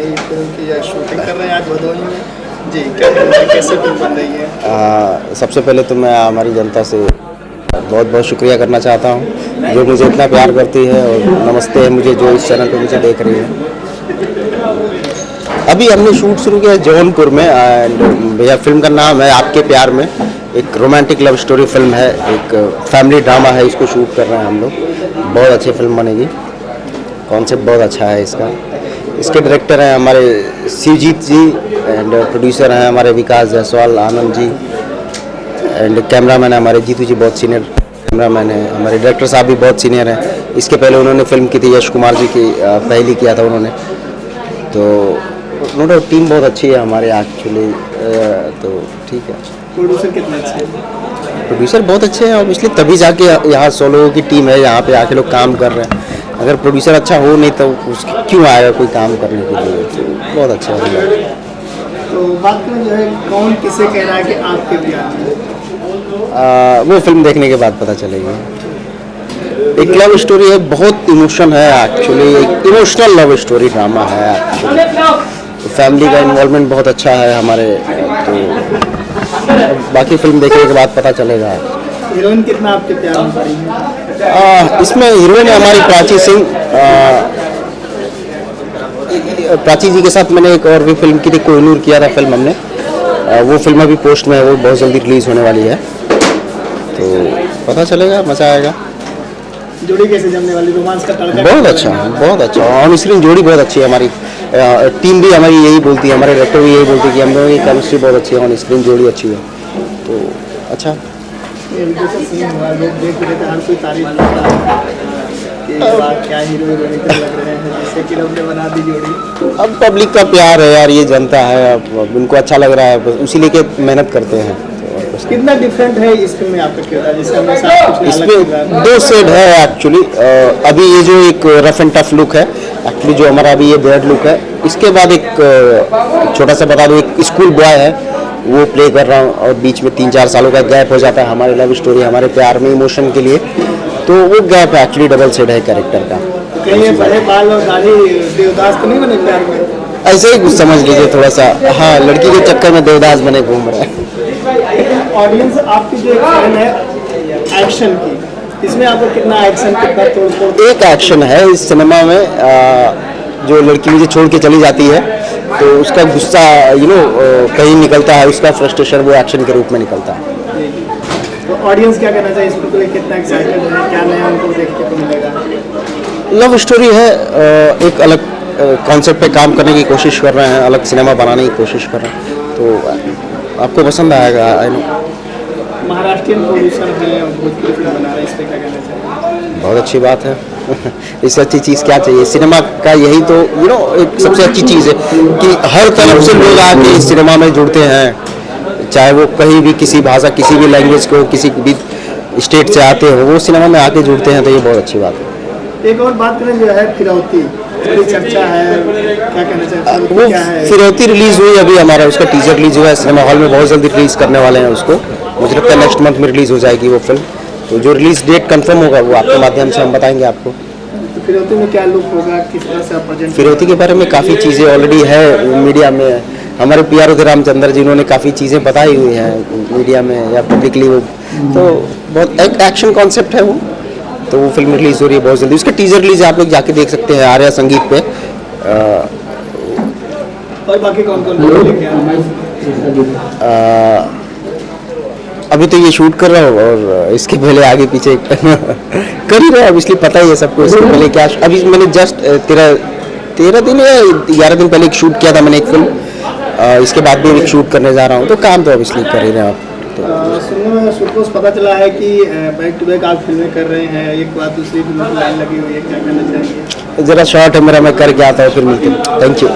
नई फिल्म की या शूटिंग कर रहे हैं आज भदोही में जी, क्या कहना है, कैसे फिल्म बन रही है? सबसे पहले तो मैं हमारी जनता से बहुत बहुत शुक्रिया करना चाहता हूँ जो मुझे इतना प्यार करती है, और नमस्ते है मुझे जो इस चैनल पे मुझे देख रही है। अभी हमने शूट शुरू किया है जौनपुर में, एंड भैया फिल्म का नाम है आपके प्यार में। एक रोमांटिक लव स्टोरी फिल्म है, एक फैमिली ड्रामा है, इसको शूट कर रहे हैं हम लोग। बहुत अच्छी फिल्म बनेगी, कॉन्सेप्ट बहुत अच्छा है इसका। इसके डायरेक्टर हैं हमारे शिवजीत जी, एंड प्रोड्यूसर हैं हमारे विकास जायसवाल, आनंद जी, एंड कैमरामैन है हमारे जीतू जी, बहुत सीनियर कैमरामैन है। हमारे डायरेक्टर साहब भी बहुत सीनियर हैं। इसके पहले उन्होंने फिल्म की थी यश कुमार जी की, पहली किया था उन्होंने। तो उन्होंने टीम बहुत अच्छी है हमारे एक्चुअली, तो ठीक है। प्रोड्यूसर कितने अच्छे हैं? प्रोड्यूसर बहुत अच्छे हैं, ऑब्वियसली तभी जाके यहाँ 100 लोगों की टीम है, यहाँ पे आके लोग काम कर रहे हैं। अगर प्रोड्यूसर अच्छा हो नहीं तो क्यों आएगा कोई काम करने के लिए। तो बहुत अच्छा है। तो बात करें जो है कौन किसे कह रहा है कि आपके प्यार में, वो फिल्म देखने के बाद पता चलेगी। एक लव स्टोरी है, बहुत इमोशन है एक्चुअली, एक इमोशनल लव स्टोरी ड्रामा है एक्चुअली। तो फैमिली का इन्वॉल्वमेंट बहुत अच्छा है हमारे, तो बाकी फिल्म देखने के बाद पता चलेगा। हीरोइन कितना आपके प्यार में पड़ी है? इसमें हीरोइन है हमारी प्राची सिंह। प्राची जी के साथ मैंने एक और भी फिल्म की थी, कोहिनूर किया था फिल्म हमने। वो फिल्म अभी पोस्ट में है, वो बहुत जल्दी रिलीज होने वाली है, तो पता चलेगा, मज़ा आएगा। जोड़ी कैसे जमने वाली, रोमांस का तड़का? बहुत अच्छा, बहुत अच्छा। ऑन स्क्रीन जोड़ी बहुत अच्छी है हमारी। टीम भी हमारी यही बोलती है, हमारे डायरेक्टर भी यही बोलती है कि हम लोगों की केमिस्ट्री बहुत अच्छी है, ऑन स्क्रीन जोड़ी अच्छी है, तो अच्छा। लोग देख रहे थे, हर कोई तारीफ करता है कि वाह क्या हीरो हीरोइन लग रहे हैं, जैसे कि रब ने बना दी जोड़ी। अब पब्लिक का प्यार है यार, ये जनता है, अब उनको अच्छा लग रहा है, बस उसी लेके मेहनत करते हैं। कितना डिफरेंट है इस फिल्म में आपका किरदार, जिसमें इसमें 2 शेड है एक्चुअली। अभी ये जो एक रफ एंड टफ लुक है एक्चुअली, जो हमारा अभी ये बेड लुक है, इसके बाद एक छोटा सा बता दूं, एक स्कूल बॉय है वो प्ले कर रहा हूँ, और बीच में 3-4 सालों का गैप हो जाता है हमारी लव स्टोरी, हमारे प्यार में इमोशन के लिए, तो वो गैप एक्चुअली डबल शेड है कैरेक्टर का। कहीं बड़े बाल और दाढ़ी देवदास तो नहीं बने प्यार में? ऐसे ही कुछ समझ लीजिए थोड़ा सा, हाँ, लड़की के चक्कर में देवदास बने घूम रहे हैं। ऑडियंस आपकी जो फैन है एक्शन की, इसमें आपको कितना एक्शन, कितना तोड़? एक एक्शन है इस सिनेमा में, जो लड़की मुझे छोड़ के चली जाती है तो उसका गुस्सा कहीं निकलता है, उसका फ्रस्ट्रेशन वो एक्शन के रूप में निकलता है। तो ऑडियंस क्या कहना चाहिए इसको लेकर, कितना एक्साइटेड है, क्या नया उनको देखने को मिलेगा? लव स्टोरी है, एक अलग कॉन्सेप्ट पे काम करने की कोशिश कर रहे हैं, अलग सिनेमा बनाने की कोशिश कर रहे हैं, तो आपको पसंद आएगा। आई नो महाराष्ट्रियन प्रोड्यूसर है, भोजपुरी फिल्म बना रहे हैं, इस पर क्या कहना चाहिए? बहुत अच्छी बात है। इससे अच्छी चीज़ क्या चाहिए? सिनेमा का यही तो एक सबसे अच्छी चीज़ है कि हर तरफ से लोग आके इस सिनेमा में जुड़ते हैं, चाहे वो कहीं भी किसी भाषा, किसी भी लैंग्वेज को, किसी भी स्टेट से आते हो, वो सिनेमा में आके जुड़ते हैं, तो ये बहुत अच्छी बात है। एक और बात करें जो है फिरौती, बड़ी चर्चा है, क्या कहना चाहिए? वो फिरौती रिलीज हुई अभी, हमारा उसका टीजर रिलीज हुआ है सिनेमा हॉल में, बहुत जल्दी रिलीज करने वाले हैं उसको, मुझे लगता है नेक्स्ट मंथ में रिलीज हो जाएगी वो फिल्म। तो जो रिलीज डेट कंफर्म होगा वो आपके माध्यम से हम बताएंगे आपको। तो फिरौती में क्या लुक होगा, किस तरह से आप प्रेजेंट? फिरौती के बारे में काफ़ी चीज़ें ऑलरेडी है मीडिया में, हमारे PR उदय रामचंद्र जी उन्होंने काफ़ी चीज़ें बताई हुई हैं मीडिया में या पब्लिकली, वो तो बहुत एक एक्शन कॉन्सेप्ट है वो, तो वो फिल्म रिलीज हो रही है बहुत जल्दी। उसका टीजर रिलीज आप लोग जाके देख सकते हैं आर्या संगीत पे। और बाकी कौन कौन अभी तो ये शूट कर रहा हूँ, और इसके पहले आगे पीछे कर ही रहा है, इसलिए पता ही है सबको। इसके पहले क्या, अभी मैंने जस्ट 13 दिन या 11 दिन पहले एक शूट किया था मैंने एक फिल्म, इसके बाद भी एक शूट करने जा रहा हूँ, तो काम तो ऑब्वियसली कर ही रहे हैं आप। सुनने में सुपोज पता चला है कि बैक टू बैक आप फिल्में कर रहे हैं, एक बात दूसरी फिल्म की लाइन लगी हुई है, क्या कहना चाहिए? जरा शॉर्ट है मेरा, मैं करके आता हूँ, फिर मिलते हैं। Thank you.